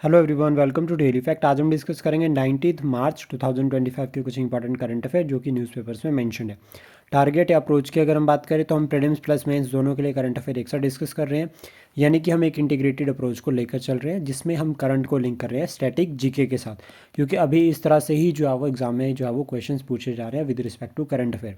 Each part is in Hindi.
Hello everyone, welcome to daily fact. आज हम डिस्कस करेंगे 19 मार्च 2025 के कुछ इंपॉर्टेंट करंट अफेयर जो कि न्यूज़पेपर्स में मेंशन है। टारगेट या अप्रोच की अगर हम बात करें तो हम प्रीलिम्स प्लस मेंस दोनों के लिए करंट अफेयर एक साथ डिस्कस कर रहे हैं, यानी कि हम एक इंटीग्रेटेड अप्रोच को लेकर चल रहे हैं जिसमें हम करंट को लिंक कर रहे हैं स्टैटिक जीके के साथ, क्योंकि अभी इस तरह से ही जो है वो एग्जाम में जो है वो क्वेश्चन पूछे जा रहे हैं with respect to current affair.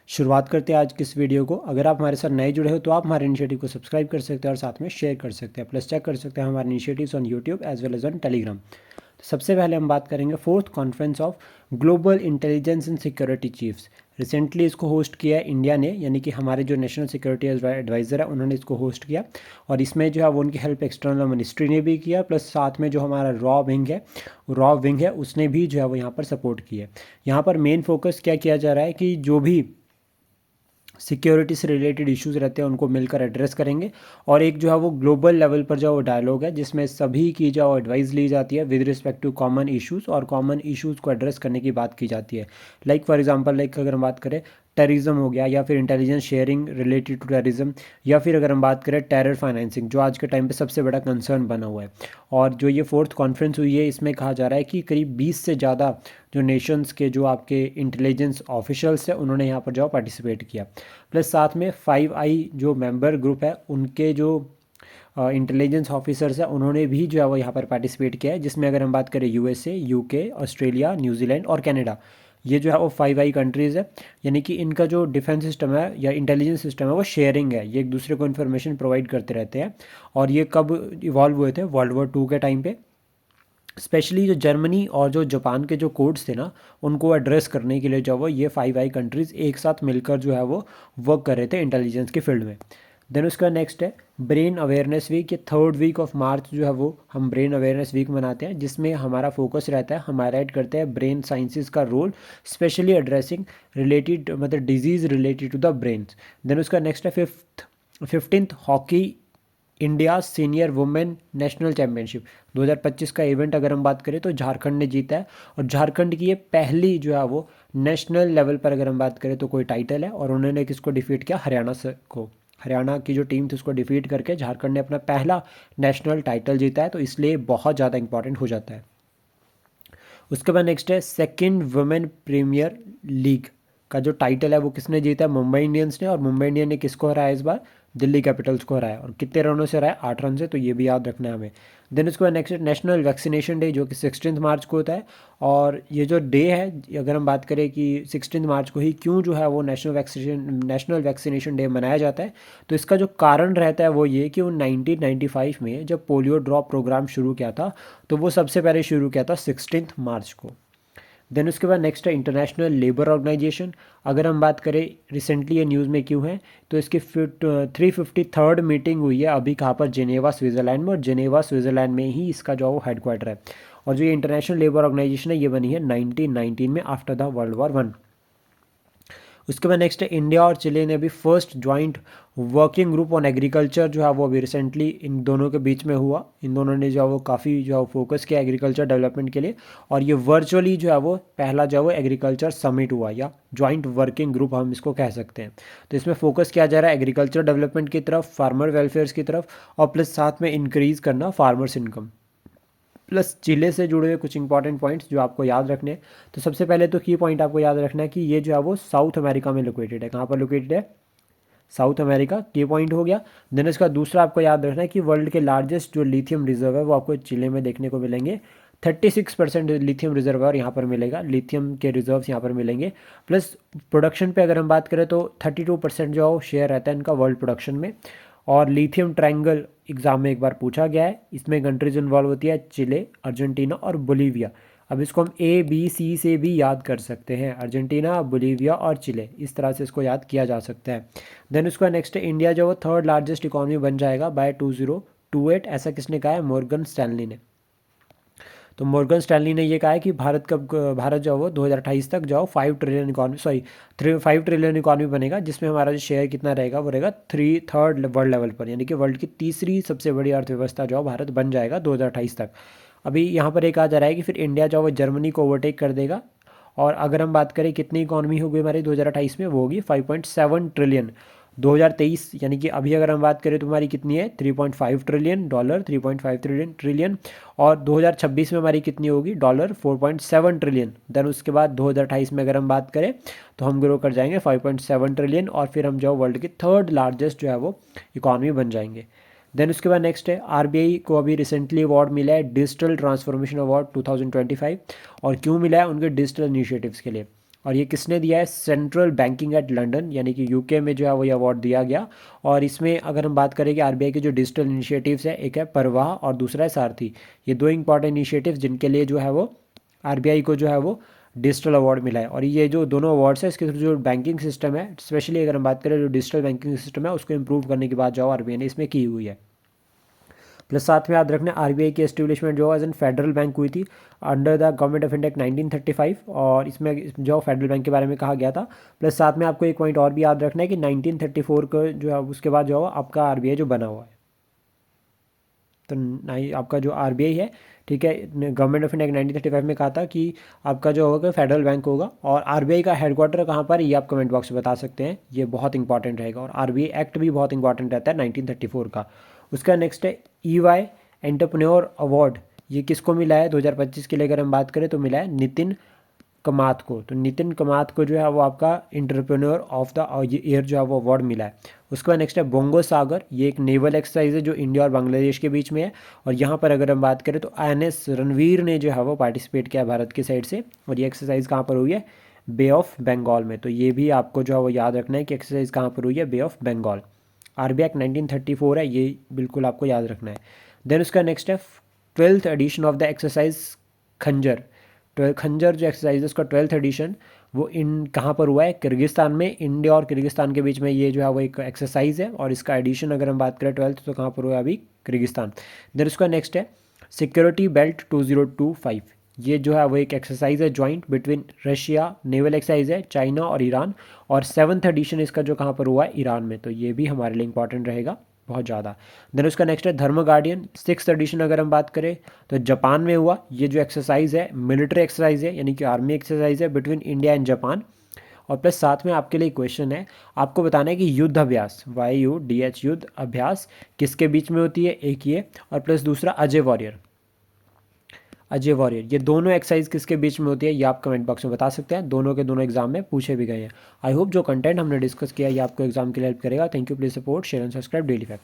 शुरुआत करते हैं आज की इस वीडियो को। अगर आप हमारे साथ नए जुड़े हो तो आप हमारे इनिशिएटिव को सब्सक्राइब कर सकते हैं और साथ में शेयर कर सकते हैं, प्लस चेक कर सकते हैं हमारे initiatives on YouTube as well as on Telegram. तो सबसे पहले हम बात करेंगे fourth conference of global intelligence and security chiefs. Recently इसको होस्ट किया है इंडिया ने, यानी कि हमारे जो नेशनल सिक्योरिटी एडवाइज़र है उन्होंने इसको होस्ट किया, और इसमें जो है वो उनकी हेल्प एक्सटर्नल मिनिस्ट्री ने भी किया, प्लस साथ में जो हमारा रॉ विंग है उसने भी जो है वो यहाँ पर सपोर्ट किया है। यहाँ पर मेन फोकस क्या किया जा रहा है कि जो भी सिक्योरिटी से रिलेटेड इश्यूज़ रहते हैं उनको मिलकर एड्रेस करेंगे, और एक जो है वो ग्लोबल लेवल पर जो वो डायलॉग है जिसमें सभी की जो एडवाइस ली जाती है with respect to common issues, और कॉमन इश्यूज़ को एड्रेस करने की बात की जाती है। लाइक फॉर एग्जांपल, लाइक अगर हम बात करें टेररिज्म हो गया, या फिर intelligence sharing related to terrorism, या फिर अगर हम बात करें टेरर फाइनेंसिंग जो आज के टाइम पे सबसे बड़ा कंसर्न बना हुआ है। और जो ये फोर्थ कॉन्फ्रेंस हुई है इसमें कहा जा रहा है कि करीब 20 से ज़्यादा जो नेशंस के जो आपके इंटेलिजेंस ऑफिशियल्स हैं उन्होंने यहाँ पर जो पार्टिसिपेट किया, प्लस साथ में 5i जो मेंबर ग्रुप है उनके जो इंटेलिजेंस ऑफिसर्स हैं उन्होंने भी जो है वो यहाँ पर पार्टिसिपेट किया है, जिसमें अगर हम बात करें यूएसए, यूके, ऑस्ट्रेलिया, न्यूजीलैंड और कनाडा, ये जो है वो 5i कंट्रीज़ है। यानी कि इनका जो डिफेंस सिस्टम है या इंटेलिजेंस सिस्टम है वो शेयरिंग है, ये एक दूसरे को इन्फॉर्मेशन प्रोवाइड करते रहते हैं। और ये कब इवॉल्व हुए थे? वर्ल्ड वॉर 2 के टाइम पे। स्पेशली जो जर्मनी और जो जापान के जो कोड्स थे ना उनको एड्रेस करने के लिए जो वो ये 5i कंट्रीज़ एक साथ मिलकर जो है वो वर्क कर रहे थे इंटेलिजेंस के फील्ड में। देन उसका नेक्स्ट है ब्रेन अवेयरनेस वीक। ये 3rd वीक ऑफ मार्च जो है वो हम ब्रेन अवेयरनेस वीक मनाते हैं, जिसमें हमारा फोकस रहता है, हम हाईलाइट करते हैं ब्रेन साइंसेज का रोल, स्पेशली एड्रेसिंग रिलेटेड मतलब disease related to the brain. Then उसका नेक्स्ट है 15th hockey India senior women national championship 2025 का इवेंट अगर हम बात करें तो झारखंड ने जीता है, और झारखंड की ये पहली जो है वो नेशनल लेवल पर अगर हम बात करें तो कोई टाइटल है, और उन्होंने किसको डिफीट किया? हरियाणा से को। हरियाणा की जो टीम थी उसको डिफीट करके झारखंड ने अपना पहला नेशनल टाइटल जीता है, तो इसलिए बहुत ज़्यादा इंपॉर्टेंट हो जाता है। उसके बाद नेक्स्ट है सेकंड वुमेन प्रीमियर लीग का जो टाइटल है वो किसने जीता है? मुंबई इंडियंस ने। और मुंबई इंडियन ने किसको हराया इस बार? दिल्ली कैपिटल्स को हराया, और कितने रनों से हराया? 8 रन से, तो ये भी याद रखना है हमें। देन उसके बाद नेक्स्ट नेशनल वैक्सीनेशन डे जो कि 16 मार्च को होता है, और ये जो डे है अगर हम बात करें कि 16 मार्च को ही क्यों जो है वो नेशनल वैक्सीनेशन डे मनाया जाता है, तो इसका जो कारण रहता है वो ये कि वो 1995 में जब पोलियो ड्रॉप प्रोग्राम शुरू किया था तो वो सबसे पहले शुरू किया था 16 मार्च को। देन उसके बाद नेक्स्ट है इंटरनेशनल लेबर ऑर्गेनाइजेशन। अगर हम बात करें रिसेंटली ये न्यूज़ में क्यों है, तो इसकी 353rd मीटिंग हुई है अभी कहाँ पर? जेनेवा स्विट्ज़रलैंड में, और जेनेवा स्विट्ज़रलैंड में ही इसका जो वो हेडक्वार्टर है। और जो ये इंटरनेशनल लेबर ऑर्गेनाइजेशन है ये बनी है 1919 में आफ्टर द वर्ल्ड वॉर 1। उसके बाद नेक्स्ट है इंडिया और चिली ने अभी first joint working group on agriculture जो है वो अभी रिसेंटली इन दोनों के बीच में हुआ। इन दोनों ने जो है वो काफ़ी जो है फोकस किया एग्रीकल्चर डेवलपमेंट के लिए, और ये वर्चुअली जो है वो पहला जो है वो एग्रीकल्चर समिट हुआ, या ज्वाइंट वर्किंग ग्रुप हम इसको कह सकते हैं। तो इसमें फोकस किया जा रहा है एग्रीकल्चर डेवलपमेंट की तरफ, फार्मर वेलफेयर्स की तरफ, और प्लस साथ में इंक्रीज़ करना फार्मर्स इनकम, प्लस चिले से जुड़े हुए कुछ इंपॉर्टेंट पॉइंट्स जो आपको याद रखने हैं। तो सबसे पहले तो की पॉइंट आपको याद रखना है कि ये जो है वो साउथ अमेरिका में लोकेटेड है। कहाँ पर लोकेटेड है? साउथ अमेरिका, की पॉइंट हो गया। देन इसका दूसरा आपको याद रखना है कि वर्ल्ड के लार्जेस्ट जो लिथियम रिजर्व है वो आपको चिले में देखने को मिलेंगे। 36% लिथियम रिजर्व यहाँ पर मिलेगा, लिथियम के रिजर्व्स यहाँ पर मिलेंगे। प्लस प्रोडक्शन पे अगर हम बात करें तो 32% जो शेयर रहता है इनका वर्ल्ड प्रोडक्शन में। और लिथियम ट्रायंगल एग्जाम में एक बार पूछा गया है, इसमें कंट्रीज इन्वॉल्व होती है चिले, अर्जेंटीना और बोलीविया। अब इसको हम ABC से भी याद कर सकते हैं, अर्जेंटीना, बोलीविया और चिले, इस तरह से इसको याद किया जा सकता है। देन उसका नेक्स्ट है इंडिया जो वो 3rd लार्जेस्ट इकॉनमी बन जाएगा बाय 2028, ऐसा किसने कहा है? मॉर्गन स्टैनली ने। तो मॉर्गन स्टैनली ने ये कहा है कि भारत जो है वो 2028 तक जो 5 ट्रिलियन इकॉनमी बनेगा, जिसमें हमारा जो शेयर कितना रहेगा वो रहेगा 3rd वर्ल्ड लेवल पर, यानी कि वर्ल्ड की तीसरी सबसे बड़ी अर्थव्यवस्था जो भारत बन जाएगा 2028 तक। अभी यहाँ पर एक आ जा रहा है कि फिर इंडिया जो वो जर्मनी को ओवरटेक कर देगा, और अगर हम बात करें कितनी इकॉनमी होगी हमारी 2028 में, वो होगी 5.7 ट्रिलियन। 2023 यानी कि अभी अगर हम बात करें तो हमारी कितनी है, 3.5 ट्रिलियन डॉलर, 3.5 ट्रिलियन। और 2026 में हमारी कितनी होगी डॉलर, 4.7 ट्रिलियन। देन उसके बाद 2028 में अगर हम बात करें तो हम ग्रो कर जाएंगे 5.7 ट्रिलियन, और फिर हम जो वर्ल्ड की थर्ड लार्जेस्ट जो है वो इकॉनमी बन जाएंगे। देन उसके बाद नेक्स्ट है, आरबीआई को अभी रिसेंटली अवार्ड मिला है डिजिटल ट्रांसफॉर्मेशन अवार्ड 2025। और क्यों मिला है, उनके डिजिटल इनिशिएटिव्स के लिए। और ये किसने दिया है, सेंट्रल बैंकिंग एट लंदन, यानी कि यूके में जो है वो ये अवार्ड दिया गया। और इसमें अगर हम बात करें कि आरबीआई के जो डिजिटल इनिशिएटिव्स है, एक है परवाह और दूसरा है सारथी। ये दो इंपॉर्टेंट इनिशिएटिव्स जिनके लिए जो है वो आरबीआई को जो है वो डिजिटल अवार्ड मिला है। और ये जो दोनों अवार्ड्स है, इसके थ्रू जो बैंकिंग सिस्टम है, स्पेशली अगर हम बात करें जो डिजिटल बैंकिंग सिस्टम है उसको इंप्रूव करने की बात जो आरबीआई ने इसमें की हुई है। प्लस साथ में याद रखना, आरबीआई की एस्टेब्लिशमेंट जो एज एन फेडरल बैंक हुई थी under the government of India 1935, और इसमें जो फेडरल बैंक के बारे में कहा गया था। प्लस साथ में आपको एक पॉइंट और भी याद रखना है कि 1934 को जो है उसके बाद जो है आपका आरबीआई जो बना हुआ है। तो आपका जो आरबीआई है, ठीक है, गवर्नमेंट ऑफ इंडिया 1935 में कहा था कि आपका जो होगा फेडरल बैंक होगा। और आरबीआई का हेडक्वार्टर कहाँ पर, ये आप कमेंट बॉक्स में बता सकते हैं, ये बहुत इंपॉर्टेंट रहेगा। और आरबीआई एक्ट भी बहुत इंपॉर्टेंट रहता है 1934 का। उसका नेक्स्ट है ईवाई एंटरप्रेन्योर अवार्ड, ये किसको मिला है 2025 के लिए अगर हम बात करें तो मिला है नितिन कमात को। तो नितिन कमात को जो है वो आपका इंटरप्रेन्योर ऑफ द ईयर जो है वो अवार्ड मिला है। उसके बाद नेक्स्ट है बोंगो सागर, ये एक नेवल एक्सरसाइज है जो इंडिया और बांग्लादेश के बीच में है। और यहाँ पर अगर हम बात करें तो आईएनएस रणवीर ने जो है वो पार्टिसिपेट किया भारत की साइड से। और ये एक्सरसाइज कहाँ पर हुई है, बे ऑफ बंगाल में। तो ये भी आपको जो है वो याद रखना है कि एक्सरसाइज कहाँ पर हुई है, बे ऑफ बंगाल। आरबीआई एक्ट 1934 है, ये बिल्कुल आपको याद रखना है। देन उसका नेक्स्ट है 12th addition of the exercise खंजर। खंजर जो एक्सरसाइज है उसका 12th एडिशन वो इन कहाँ पर हुआ है, किर्गिस्तान में। इंडिया और किर्गिस्तान के बीच में ये जो है वो एक एक्सरसाइज है, और इसका एडिशन अगर हम बात करें 12th तो कहाँ पर हुआ है, अभी किर्गिस्तान। देन उसका नेक्स्ट है सिक्योरिटी बेल्ट 2025, ये जो है वो एक एक्सरसाइज है joint between Russia, naval exercise है चाइना और ईरान। और 7th एडिशन इसका जो कहाँ पर हुआ है, ईरान में। तो ये भी हमारे लिए इंपॉर्टेंट रहेगा बहुत ज़्यादा। देन उसका नेक्स्ट है धर्म गार्डियन 6th एडिशन अगर हम बात करें तो जापान में हुआ। ये जो एक्सरसाइज है मिलिट्री एक्सरसाइज है, यानी कि आर्मी एक्सरसाइज है बिटवीन इंडिया एंड जापान। और प्लस साथ में आपके लिए क्वेश्चन है, आपको बताना है कि युद्ध अभ्यास YUDH युद्ध अभ्यास किसके बीच में होती है, एक ये, और प्लस दूसरा अजय वॉरियर। अजय वॉरियर, ये दोनों एक्सरसाइज किसके बीच में होती है, ये आप कमेंट बॉक्स में बता सकते हैं। दोनों के दोनों एग्जाम में पूछे भी गए हैं। आई होप जो कंटेंट हमने डिस्कस किया ये आपको एग्जाम के लिए हेल्प करेगा। Thank you, please support share and subscribe daily fact.